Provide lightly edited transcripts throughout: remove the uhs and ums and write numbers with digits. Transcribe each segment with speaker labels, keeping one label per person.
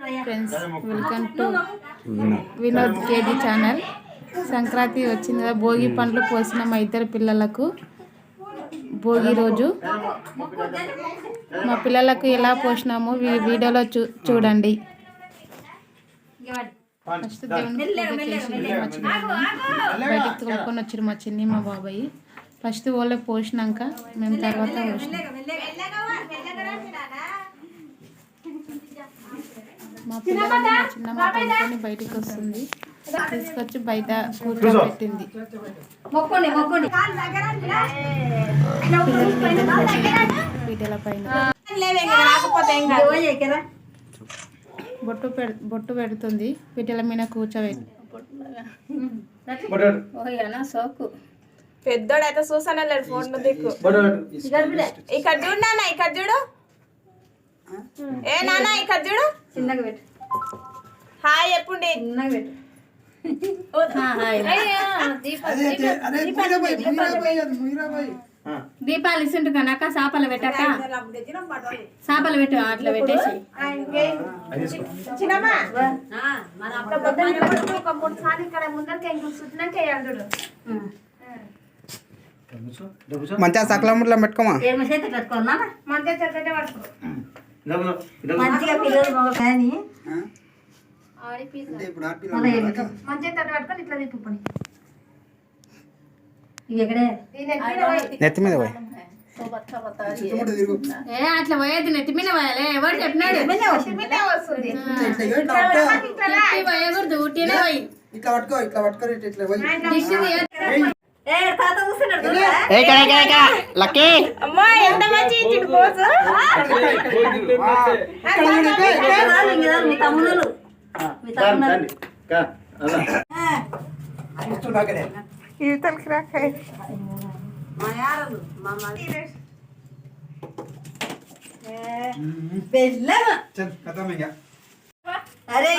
Speaker 1: Friends, welcome to Vinod KG channel. Sankranti వచ్చింది కదా, భోగి పండ్లు పోసిన మా ఇద్దరు పిల్లలకు. భోగి రోజు మా పిల్లలకు ఎలా పోసినామో వీడియోలో చూడండి. ఫస్ట్ దేవుని పూజ చేసి మా చిన్న బయటికి తోలుకొని వచ్చారు మా చిన్ని మా బాబాయ్. ఫస్ట్ వాళ్ళే పోసినాక మేము తర్వాత పోసినాం. మా పిల్లలు మా చిన్నమ్మ పడుకొని బయటికి వస్తుంది, తీసుకొచ్చి బయట కూర్చోబెట్టింది. పీటల పైన బొట్టు పెడుతుంది, పీటల మీద కూర్చోబెట్టి.
Speaker 2: పెద్దోడైతే చూసానే లేడు ఫోన్ దిక్కు. ఇక్కడ చూడు నాన్న, ఇక్కడ చూడు. ఏ నాన్న ఇక్కడ చూడు. చిన్నగా పెట్టు. హాయ్ ఎప్పుడు
Speaker 3: దీపాలు ఇస్తుంటు కనుక చేపలు పెట్టాక చేపలు పెట్టు అట్లా పెట్టేసి
Speaker 4: మంచిగా సకల ముట్లా పెట్టుకోమా.
Speaker 2: మంచిగా పిల్లలు
Speaker 4: నెత్తి మీద పోయి
Speaker 3: అట్లా పోయేది నెత్తి మీద పోయాలి. ఎవరు చెప్పినాడు? పోయకూడదు, ఊటీనే పోయి
Speaker 4: లక్కీ
Speaker 2: అమ్మా ఎంత మంచి ఇచ్చిండు పోసు. అరే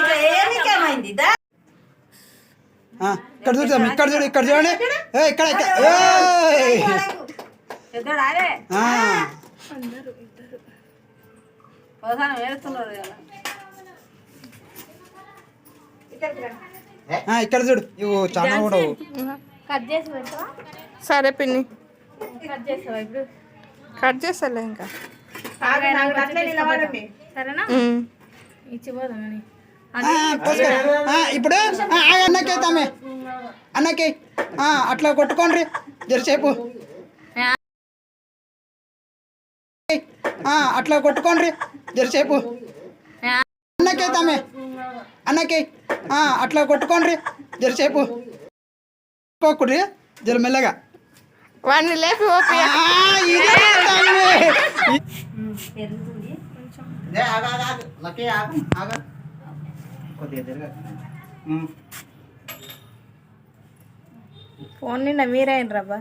Speaker 2: ఏమైంది?
Speaker 4: ఇక్కడ చూద్దాం, ఇక్కడ చూడు, ఇక్కడ చూడండి. ఇక్కడ ఇక్కడ చూడు, ఇవి చాలా కూడా.
Speaker 2: సరే పిన్ని,
Speaker 1: కట్ చేస్తాలే ఇంకా.
Speaker 3: సరేనా? ఇచ్చిపోదామని
Speaker 4: ఇప్పుడు అన్నకైతామే అన్నకి అట్లా కొట్టుకోండి జరసేపు. అట్లా కొట్టుకోండి జరసేపు. అన్నకైతామే అన్నకి అట్లా కొట్టుకోండి జరసేపు. కొట్టుకోకుడి జర మెల్లగా
Speaker 1: వాడిని లేపి ఫోన్ నిన్న మీరైన రబ్బా.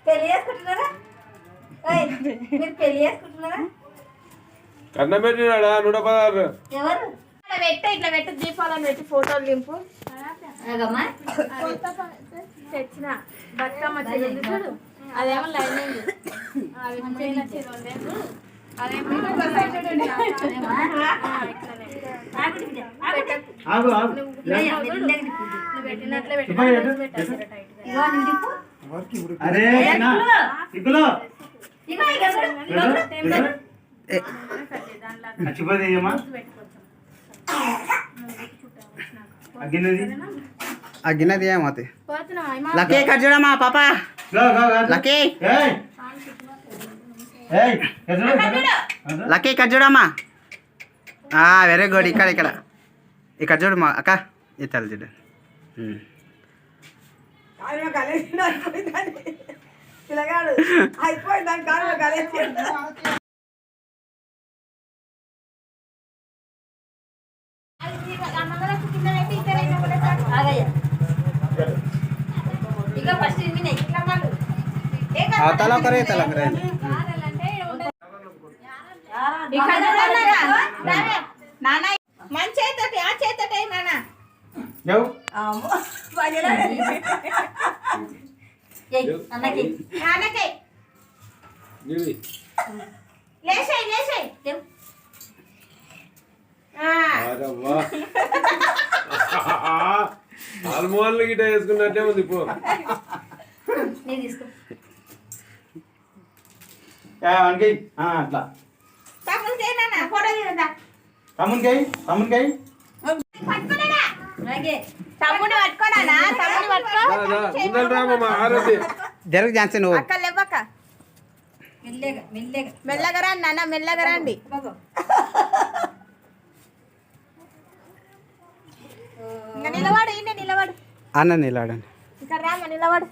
Speaker 2: పెళ్లి చేసుకుంటున్నారా? మీరు పెళ్లి చేసుకుంటున్నారా?
Speaker 5: కన్నం పెట్టినాడా 116.
Speaker 2: ఎవరు?
Speaker 3: పెట్ట ఇట్లా పెట్ట, దీపాలను పెట్టి ఫోటోలు దింపు. తెచ్చిన బతుకమ్మ చెల్లి చూడు, అదేమో లైనింగ్, పెట్టినట్లే
Speaker 4: గిన్నెది ఏమవుతుంది. లక్కీ ఇక్కడ చూడమ్మా పాప. లక్కీ లక్కీ ఇక్కడ చూడమ్మా. Very good. ఇక్కడ ఇక్కడ ఇక్కడ చూడు మా అక్క. ఇతలు చూడు. तला करे तला करे
Speaker 2: నాన్న మంచి చేతోటి ఆ చేతోటి నాన్న
Speaker 4: లేవు
Speaker 3: అన్నకి
Speaker 2: నాన్నకి
Speaker 5: ఇవి.
Speaker 2: లేసాయి లేసాయి
Speaker 5: అరవ్వా. ఆల్మోన్లు గిట్ట వేసుకున్నట్టే ఉంది ఇప్పుడు.
Speaker 3: నేను తీసుకో
Speaker 4: మనకి అట్లా
Speaker 2: తమ్ముడు నాన్న ఫోటో తీయదా
Speaker 4: తమ్మునికాయ
Speaker 2: పట్టుకోలేదా
Speaker 3: అలాగే
Speaker 2: తమ్ముడు పట్టుకోనా తమ్ముడు పట్టుకో
Speaker 5: ముందర రామమ్మ ఆరోగ్య
Speaker 4: జరుగు ఝాన్సీ నువ్వు
Speaker 2: అక్క లేవక్క
Speaker 3: మెల్లగా మెల్లగా
Speaker 2: మెల్లగా రండి నాన్న మెల్లగా రండి
Speaker 3: బాబు
Speaker 2: ఇంకా నిలబడు ఈయన నిలబడు
Speaker 4: అన్న నిలాడండి
Speaker 2: ఇక్కడ రామ్మ నిలబడు